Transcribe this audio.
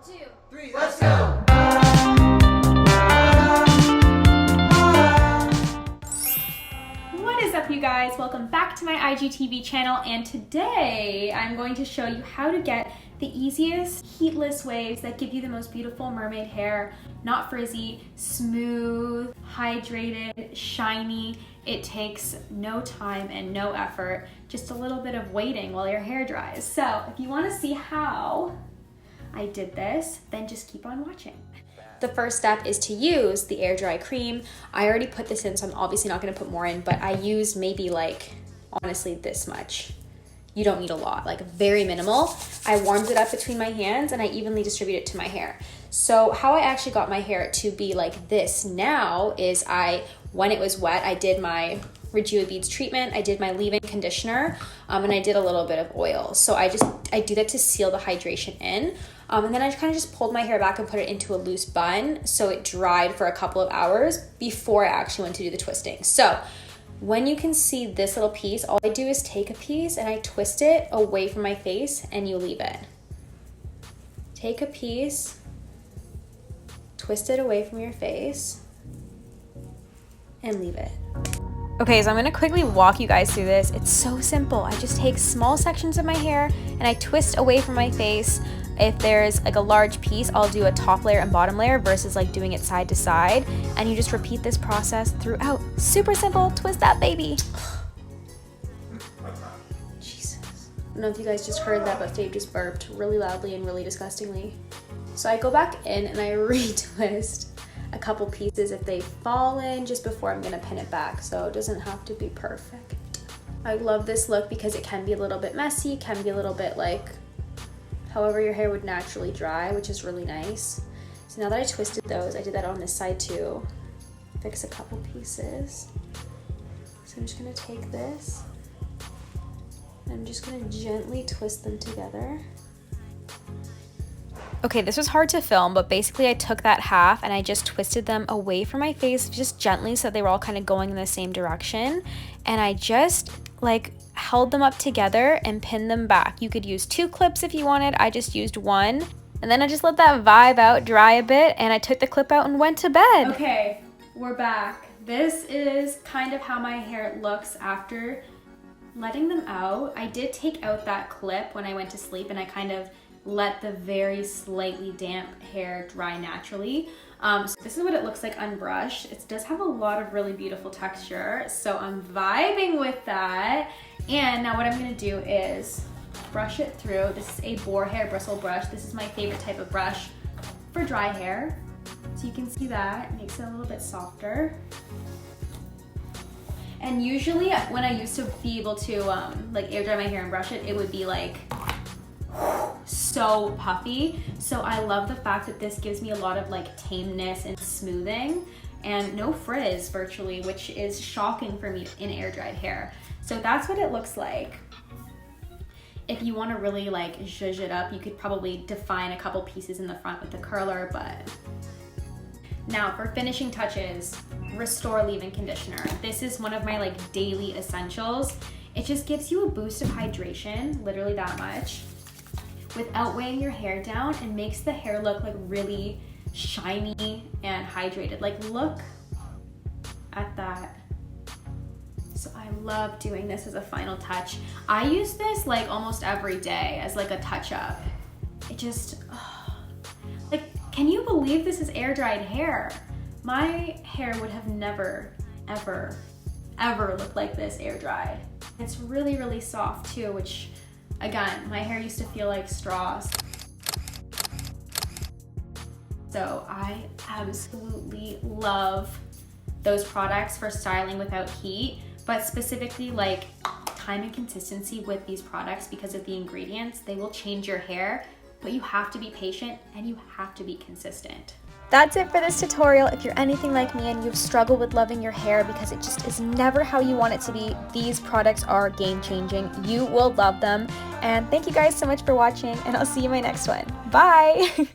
2, 3, let's go! What is up, you guys? Welcome back to my IGTV channel, and today I'm going to show you how to get the easiest heatless waves that give you the most beautiful mermaid hair. Not frizzy, smooth, hydrated, shiny. It takes no time and no effort, just a little bit of waiting while your hair dries. So if you want to see how I did this, then just keep on watching. The first step is to use the air dry cream. I already put this in, so I'm obviously not gonna put more in, but I used maybe like, honestly, this much. You don't need a lot, like very minimal. I warmed it up between my hands and I evenly distributed it to my hair. So how I actually got my hair to be like this now is when it was wet, I did my Rejuva Beads treatment, I did my leave-in conditioner, and I did a little bit of oil. So I do that to seal the hydration in. And then I kind of just pulled my hair back and put it into a loose bun so it dried for a couple of hours before I actually went to do the twisting. So when you can see this little piece, all I do is take a piece and I twist it away from my face and you leave it. Take a piece, twist it away from your face, and leave it. Okay, so I'm gonna quickly walk you guys through this. It's so simple. I just take small sections of my hair and I twist away from my face. If there's like a large piece, I'll do a top layer and bottom layer versus like doing it side to side. And you just repeat this process throughout. Super simple, twist that baby. Jesus. I don't know if you guys just heard that, but Fabe just burped really loudly and really disgustingly. So I go back in and I retwist a couple pieces if they fall in just before I'm gonna pin it back, so it doesn't have to be perfect. I love this look because it can be a little bit messy, can be a little bit like however your hair would naturally dry, which is really nice. So now that I twisted those, I did that on this side too. Fix a couple pieces. So I'm just gonna take this and I'm just gonna gently twist them together. Okay, this was hard to film, but basically I took that half and I just twisted them away from my face just gently so they were all kind of going in the same direction. And I just like held them up together and pinned them back. You could use 2 clips if you wanted. I just used 1. And then I just let that vibe out, dry a bit, and I took the clip out and went to bed. Okay, we're back. This is kind of how my hair looks after letting them out. I did take out that clip when I went to sleep and I kind of let the very slightly damp hair dry naturally. So this is what it looks like unbrushed. It does have a lot of really beautiful texture, so I'm vibing with that. And now what I'm gonna do is brush it through. This is a boar hair bristle brush. This is my favorite type of brush for dry hair. So you can see that, it makes it a little bit softer. And usually when I used to be able to like air dry my hair and brush it, it would be like so puffy. So I love the fact that this gives me a lot of like tameness and smoothing and no frizz virtually, which is shocking for me in air dried hair. So that's what it looks like. If you want to really like zhuzh it up, you could probably define a couple pieces in the front with the curler, but now for finishing touches, Restore Leave-In Conditioner. This is one of my like daily essentials. It just gives you a boost of hydration, literally that much, without weighing your hair down, and makes the hair look like really shiny and hydrated. Like look at that. So I love doing this as a final touch. I use this like almost every day as like a touch up. It just, like, can you believe this is air dried hair? My hair would have never, ever, ever looked like this air dried. It's really, really soft too, which again, my hair used to feel like straws. So I absolutely love those products for styling without heat, but specifically like time and consistency with these products because of the ingredients. They will change your hair, but you have to be patient and you have to be consistent. That's it for this tutorial. If you're anything like me and you've struggled with loving your hair because it just is never how you want it to be, these products are game-changing. You will love them. And thank you guys so much for watching, and I'll see you in my next one. Bye!